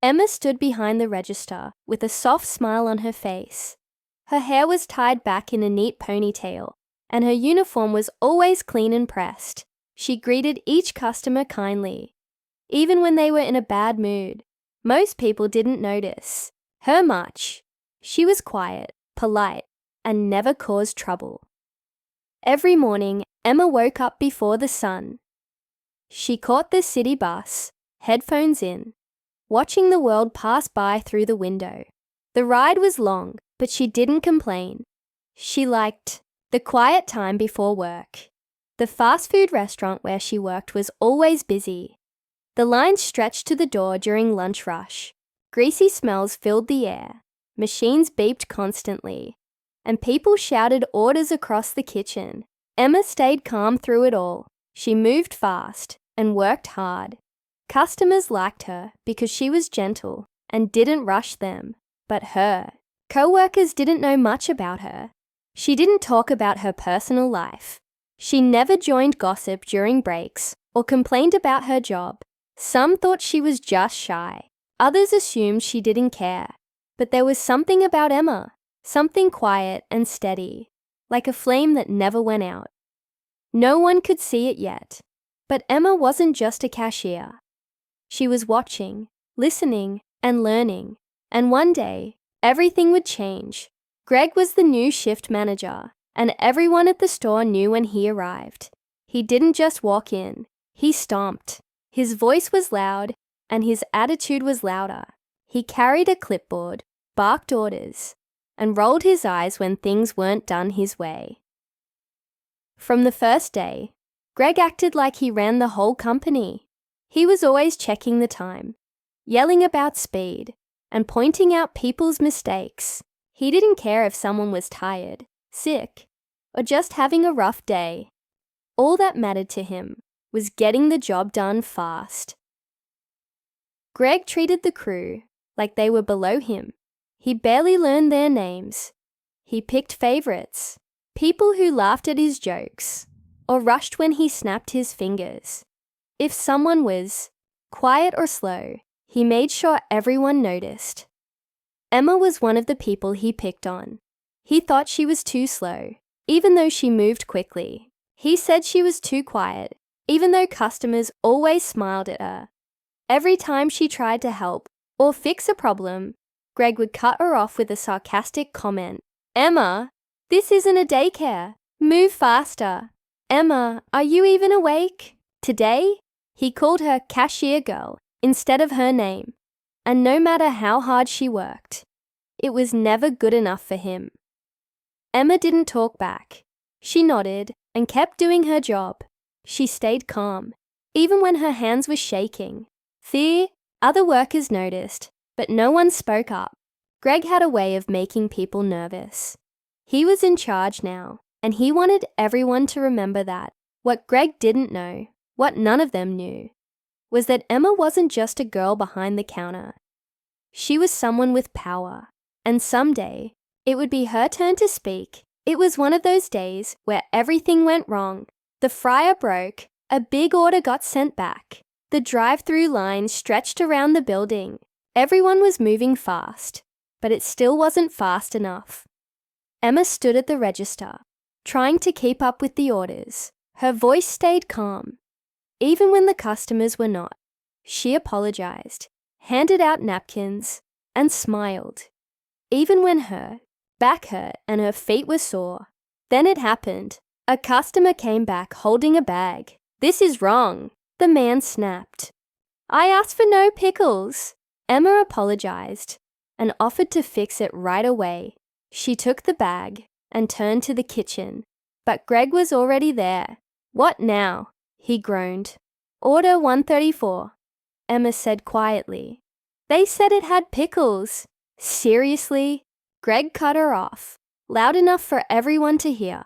Emma stood behind the register with a soft smile on her face. Her hair was tied back in a neat ponytail, and her uniform was always clean and pressed. She greeted each customer kindly, even when they were in a bad mood. Most people didn't notice her much. She was quiet, polite, and never caused trouble. Every morning, Emma woke up before the sun. She caught the city bus, headphones in, watching the world pass by through the window. The ride was long, but she didn't complain. She liked the quiet time before work. The fast food restaurant where she worked was always busy. The lines stretched to the door during lunch rush. Greasy smells filled the air. Machines beeped constantly, and people shouted orders across the kitchen. Emma stayed calm through it all. She moved fast and worked hard. Customers liked her because she was gentle and didn't rush them. But her co-workers didn't know much about her. She didn't talk about her personal life. She never joined gossip during breaks or complained about her job. Some thought she was just shy. Others assumed she didn't care. But there was something about Emma, something quiet and steady, like a flame that never went out. No one could see it yet, but Emma wasn't just a cashier. She was watching, listening, and learning. And one day, everything would change. Greg was the new shift manager, and everyone at the store knew when he arrived. He didn't just walk in, he stomped. His voice was loud, and his attitude was louder. He carried a clipboard, barked orders, and rolled his eyes when things weren't done his way. From the first day, Greg acted like he ran the whole company. He was always checking the time, yelling about speed, and pointing out people's mistakes. He didn't care if someone was tired, sick, or just having a rough day. All that mattered to him was getting the job done fast. Greg treated the crew like they were below him. He barely learned their names. He picked favorites, people who laughed at his jokes or rushed when he snapped his fingers. If someone was quiet or slow, he made sure everyone noticed. Emma was one of the people he picked on. He thought she was too slow, even though she moved quickly. He said she was too quiet, even though customers always smiled at her. Every time she tried to help or fix a problem, Greg would cut her off with a sarcastic comment. "Emma, this isn't a daycare. Move faster. Emma, are you even awake?" Today, he called her Cashier Girl instead of her name. And no matter how hard she worked, it was never good enough for him. Emma didn't talk back. She nodded and kept doing her job. She stayed calm, even when her hands were shaking. Other workers noticed, but no one spoke up. Greg had a way of making people nervous. He was in charge now, and he wanted everyone to remember that. What Greg didn't know, what none of them knew, was that Emma wasn't just a girl behind the counter. She was someone with power, and someday it would be her turn to speak. It was one of those days where everything went wrong. The fryer broke, a big order got sent back. The drive-through line stretched around the building. Everyone was moving fast, but it still wasn't fast enough. Emma stood at the register, trying to keep up with the orders. Her voice stayed calm, even when the customers were not. She apologized, handed out napkins, and smiled, even when her back hurt and her feet were sore. Then it happened. A customer came back holding a bag. "This is wrong," the man snapped. "I asked for no pickles." Emma apologized and offered to fix it right away. She took the bag and turned to the kitchen, but Greg was already there. "What now?" he groaned. "Order 134, Emma said quietly. "They said it had pickles." "Seriously?" Greg cut her off, loud enough for everyone to hear.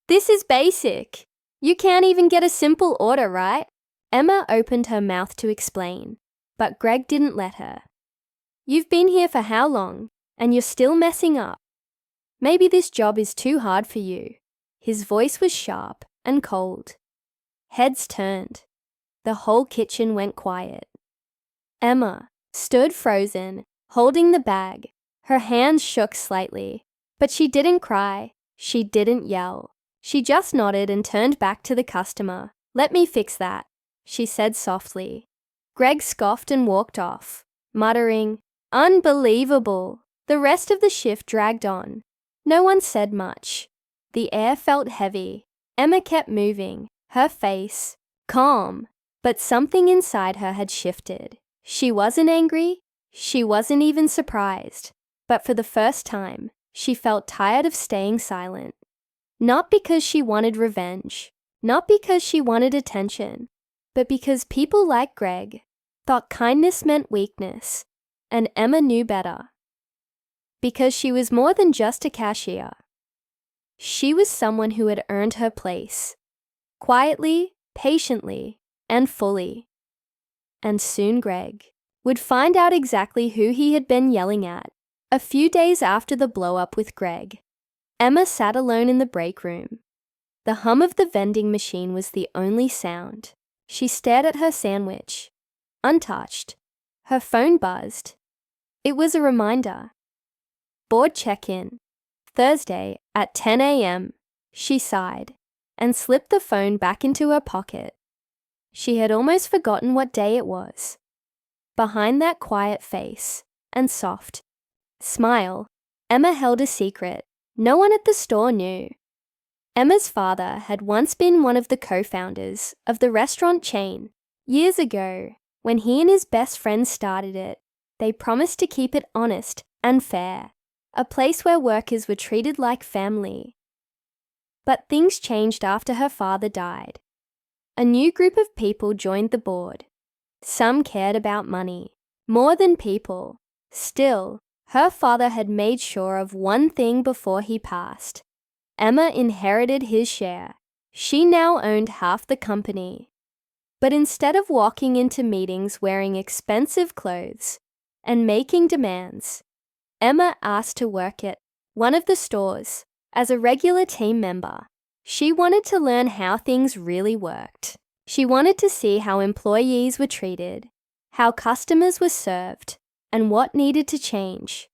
"This is basic. You can't even get a simple order, right?" Emma opened her mouth to explain, but Greg didn't let her. "You've been here for how long, and you're still messing up? Maybe this job is too hard for you." His voice was sharp and cold. Heads turned. The whole kitchen went quiet. "Emma, stood frozen, holding the bag. Her hands shook slightly, but she didn't cry. She didn't yell. She just nodded and turned back to the customer. "Let me fix that," she said softly. Greg scoffed and walked off, muttering, "Unbelievable." The rest of the shift dragged on. No one said much. The air felt heavy. Emma kept moving, her face calm, but something inside her had shifted. She wasn't angry. She wasn't even surprised. But for the first time, she felt tired of staying silent. Not because she wanted revenge, not because she wanted attention, but because people like Greg thought kindness meant weakness, and Emma knew better. Because she was more than just a cashier. She was someone who had earned her place, quietly, patiently, and fully. And soon Greg would find out exactly who he had been yelling at. A few days after the blow-up with Greg, Emma sat alone in the break room. The hum of the vending machine was the only sound. She stared at her sandwich, untouched. Her phone buzzed. It was a reminder. Board check-in, Thursday at 10 a.m. She sighed and slipped the phone back into her pocket. She had almost forgotten what day it was. Behind that quiet face and soft smile, Emma held a secret. No one at the store knew. Emma's father had once been one of the co-founders of the restaurant chain. Years ago, when he and his best friend started it, they promised to keep it honest and fair, a place where workers were treated like family. But things changed after her father died. A new group of people joined the board. Some cared about money, more than people. Still, her father had made sure of one thing before he passed. Emma inherited his share. She now owned half the company. But instead of walking into meetings wearing expensive clothes and making demands, Emma asked to work at one of the stores as a regular team member. She wanted to learn how things really worked. She wanted to see how employees were treated, how customers were served, and what needed to change.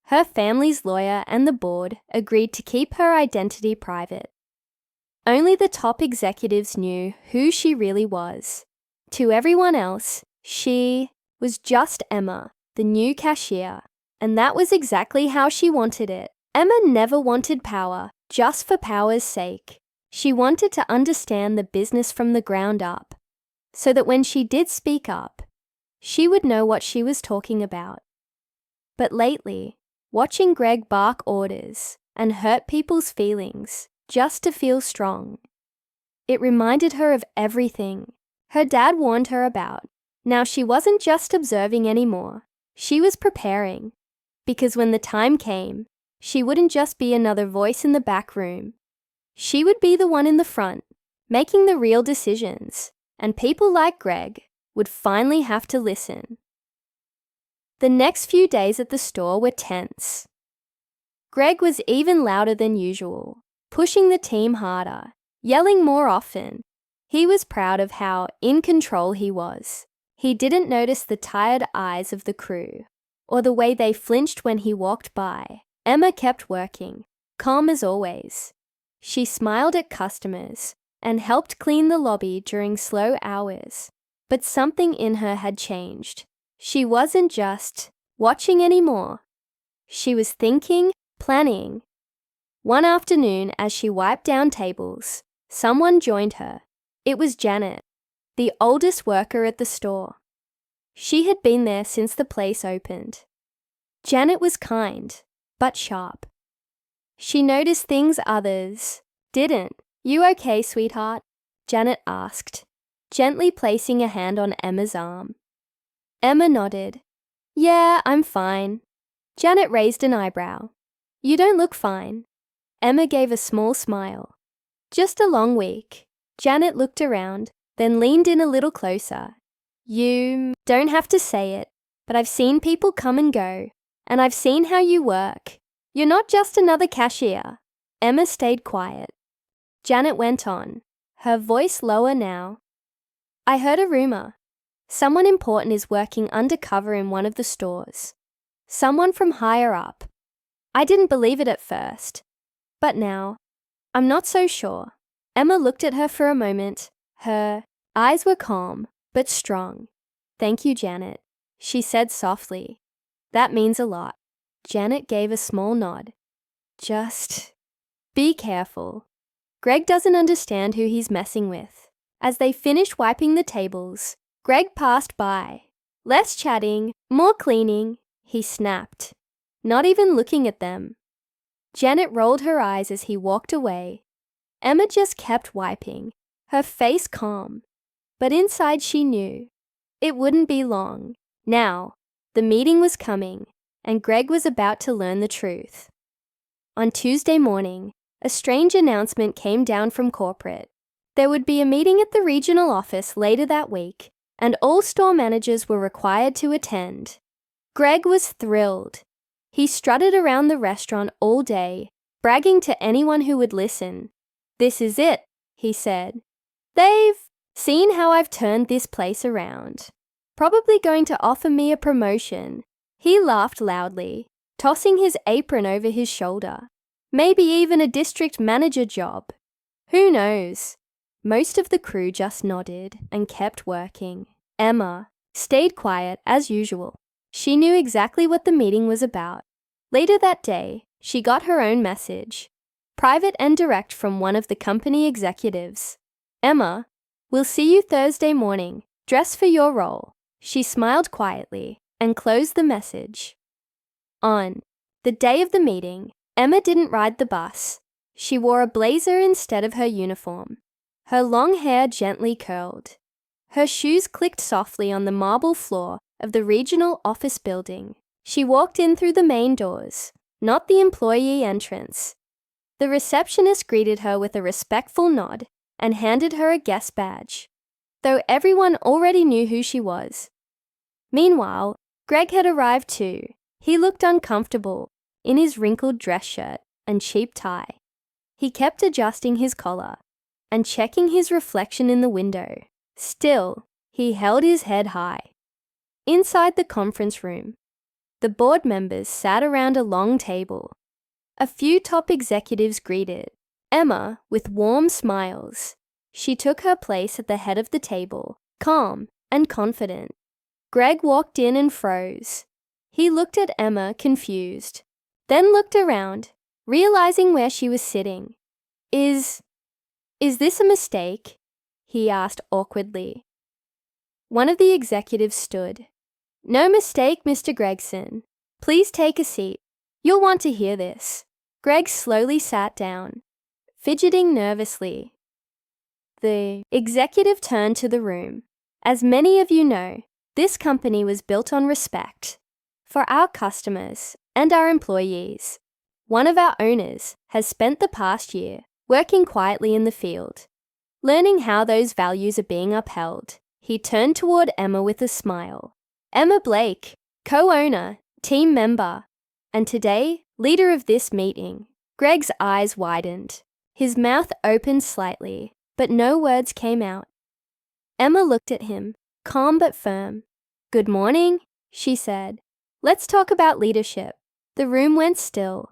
Her family's lawyer and the board agreed to keep her identity private. Only the top executives knew who she really was. To everyone else, she was just Emma, the new cashier, and that was exactly how she wanted it. Emma never wanted power just for power's sake. She wanted to understand the business from the ground up, so that when she did speak up, she would know what she was talking about. But lately, watching Greg bark orders and hurt people's feelings just to feel strong, it reminded her of everything her dad warned her about. Now she wasn't just observing anymore. She was preparing, because when the time came, she wouldn't just be another voice in the back room. She would be the one in the front, making the real decisions, and people like Greg would finally have to listen. The next few days at the store were tense. Greg was even louder than usual, pushing the team harder, yelling more often. He was proud of how in control he was. He didn't notice the tired eyes of the crew, or the way they flinched when he walked by. Emma kept working, calm as always. She smiled at customers and helped clean the lobby during slow hours. But something in her had changed. She wasn't just watching anymore. She was thinking, planning. One afternoon, as she wiped down tables, someone joined her. It was Janet, the oldest worker at the store. She had been there since the place opened. Janet was kind, but sharp. She noticed things others didn't. "You okay, sweetheart?" Janet asked, gently placing a hand on Emma's arm. Emma nodded. "Yeah, I'm fine." Janet raised an eyebrow. "You don't look fine." Emma gave a small smile. "Just a long week." Janet looked around, then leaned in a little closer. "You don't have to say it, but I've seen people come and go, and I've seen how you work. You're not just another cashier." Emma stayed quiet. Janet went on, her voice lower now. "I heard a rumor. Someone important is working undercover in one of the stores. Someone from higher up. I didn't believe it at first. But now, I'm not so sure. Emma looked at her for a moment. Her eyes were calm, but strong. Thank you, Janet, she said softly. That means a lot. Janet gave a small nod. Just be careful. Greg doesn't understand who he's messing with. As they finished wiping the tables, Greg passed by. Less chatting, more cleaning, he snapped, not even looking at them. Janet rolled her eyes as he walked away. Emma just kept wiping, her face calm. But inside she knew. It wouldn't be long. Now, the meeting was coming, and Greg was about to learn the truth. On Tuesday morning, a strange announcement came down from corporate. There would be a meeting at the regional office later that week, and all store managers were required to attend. Greg was thrilled. He strutted around the restaurant all day, bragging to anyone who would listen. This is it, he said. They've seen how I've turned this place around. Probably going to offer me a promotion. He laughed loudly, tossing his apron over his shoulder. Maybe even a district manager job. Who knows? Most of the crew just nodded and kept working. Emma stayed quiet as usual. She knew exactly what the meeting was about. Later that day, she got her own message, private and direct from one of the company executives. Emma, we'll see you Thursday morning. Dress for your role. She smiled quietly and closed the message. On the day of the meeting, Emma didn't ride the bus. She wore a blazer instead of her uniform. Her long hair gently curled. Her shoes clicked softly on the marble floor of the regional office building. She walked in through the main doors, not the employee entrance. The receptionist greeted her with a respectful nod and handed her a guest badge, though everyone already knew who she was. Meanwhile, Greg had arrived too. He looked uncomfortable in his wrinkled dress shirt and cheap tie. He kept adjusting his collar and checking his reflection in the window. Still, he held his head high. Inside the conference room, the board members sat around a long table. A few top executives greeted Emma with warm smiles. She took her place at the head of the table, calm and confident. Greg walked in and froze. He looked at Emma, confused, then looked around, realizing where she was sitting. Is this a mistake? He asked awkwardly. One of the executives stood. No mistake, Mr. Gregson. Please take a seat. You'll want to hear this. Greg slowly sat down, fidgeting nervously. The executive turned to the room. As many of you know, this company was built on respect for our customers and our employees. One of our owners has spent the past year working quietly in the field, learning how those values are being upheld. He turned toward Emma with a smile. Emma Blake, co-owner, team member, and today, leader of this meeting. Greg's eyes widened. His mouth opened slightly, but no words came out. Emma looked at him, calm but firm. Good morning, she said. Let's talk about leadership. The room went still.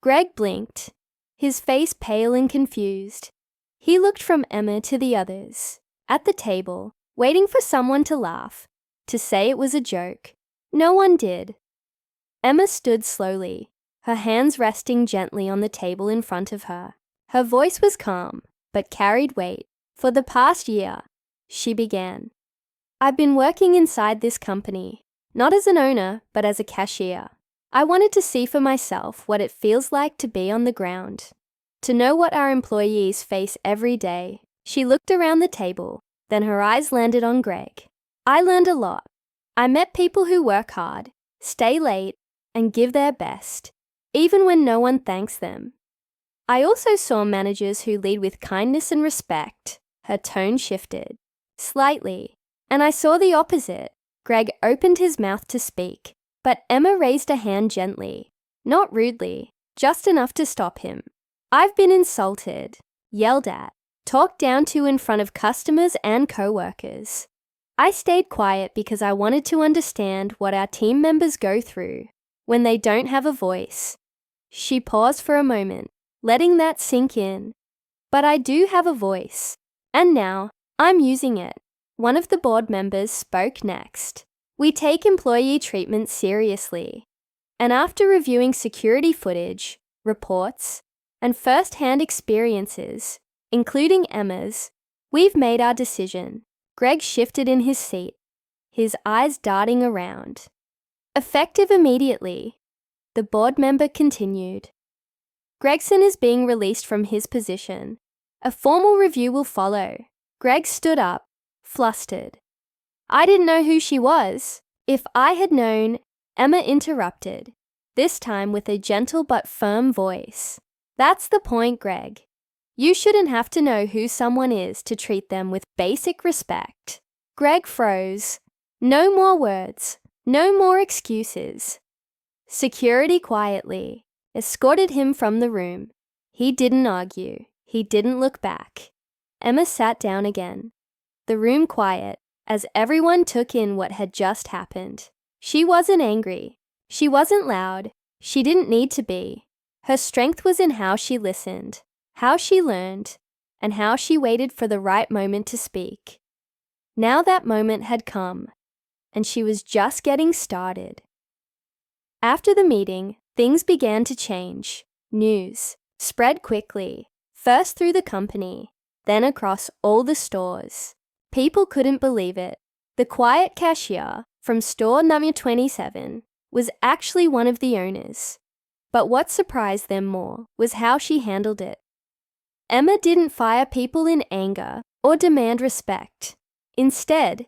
Greg blinked, his face pale and confused. He looked from Emma to the others, at the table, waiting for someone to laugh, to say it was a joke. No one did. Emma stood slowly, her hands resting gently on the table in front of her. Her voice was calm, but carried weight. For the past year, she began. I've been working inside this company, not as an owner, but as a cashier. I wanted to see for myself what it feels like to be on the ground, to know what our employees face every day. She looked around the table, then her eyes landed on Greg. I learned a lot. I met people who work hard, stay late, and give their best, even when no one thanks them. I also saw managers who lead with kindness and respect. Her tone shifted, slightly, and I saw the opposite. Greg opened his mouth to speak, but Emma raised a hand gently, not rudely, just enough to stop him. I've been insulted, yelled at, talked down to in front of customers and co-workers. I stayed quiet because I wanted to understand what our team members go through when they don't have a voice. She paused for a moment, letting that sink in. But I do have a voice, and now I'm using it. One of the board members spoke next. We take employee treatment seriously, and after reviewing security footage, reports, and first-hand experiences, including Emma's, we've made our decision. Greg shifted in his seat, his eyes darting around. Effective immediately, the board member continued. Gregson is being released from his position. A formal review will follow. Greg stood up, flustered. I didn't know who she was. If I had known, Emma interrupted, this time with a gentle but firm voice. That's the point, Greg. You shouldn't have to know who someone is to treat them with basic respect. Greg froze. No more words. No more excuses. Security quietly escorted him from the room. He didn't argue. He didn't look back. Emma sat down again. The room quiet as everyone took in what had just happened. She wasn't angry. She wasn't loud. She didn't need to be. Her strength was in how she listened, how she learned, and how she waited for the right moment to speak. Now that moment had come, and she was just getting started. After the meeting, things began to change. News spread quickly, first through the company, then across all the stores. People couldn't believe it. The quiet cashier from store number 27 was actually one of the owners. But what surprised them more was how she handled it. Emma didn't fire people in anger or demand respect. Instead,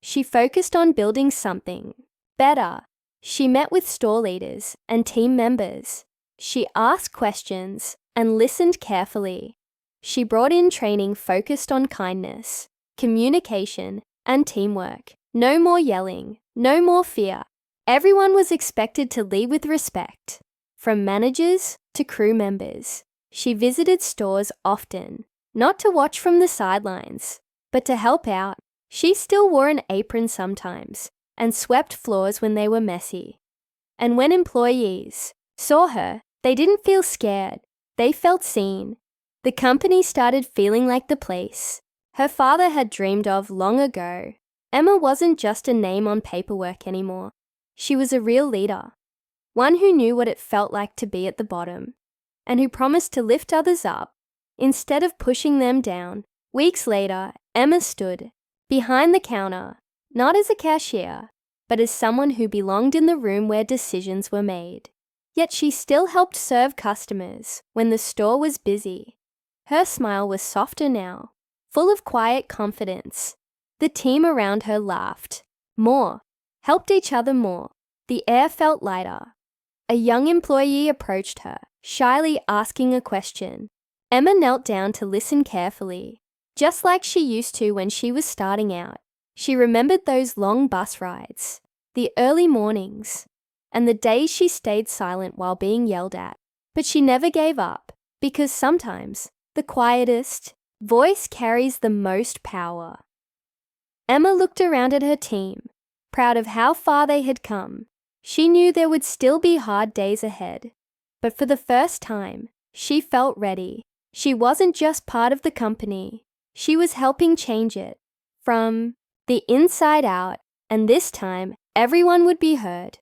she focused on building something better. She met with store leaders and team members. She asked questions and listened carefully. She brought in training focused on kindness, communication, and teamwork. No more yelling, no more fear. Everyone was expected to lead with respect, from managers to crew members. She visited stores often, not to watch from the sidelines, but to help out. She still wore an apron sometimes and swept floors when they were messy. And when employees saw her, they didn't feel scared. They felt seen. The company started feeling like the place her father had dreamed of long ago. Emma wasn't just a name on paperwork anymore. She was a real leader, one who knew what it felt like to be at the bottom, and who promised to lift others up instead of pushing them down. Weeks later, Emma stood behind the counter, not as a cashier, but as someone who belonged in the room where decisions were made. Yet she still helped serve customers when the store was busy. Her smile was softer now, full of quiet confidence. The team around her laughed more, helped each other more. The air felt lighter. A young employee approached her, shyly asking a question. Emma knelt down to listen carefully, just like she used to when she was starting out. She remembered those long bus rides, the early mornings, and the days she stayed silent while being yelled at. But she never gave up, because sometimes the quietest voice carries the most power. Emma looked around at her team, proud of how far they had come. She knew there would still be hard days ahead, but for the first time, she felt ready. She wasn't just part of the company. She was helping change it from the inside out, and this time, everyone would be heard.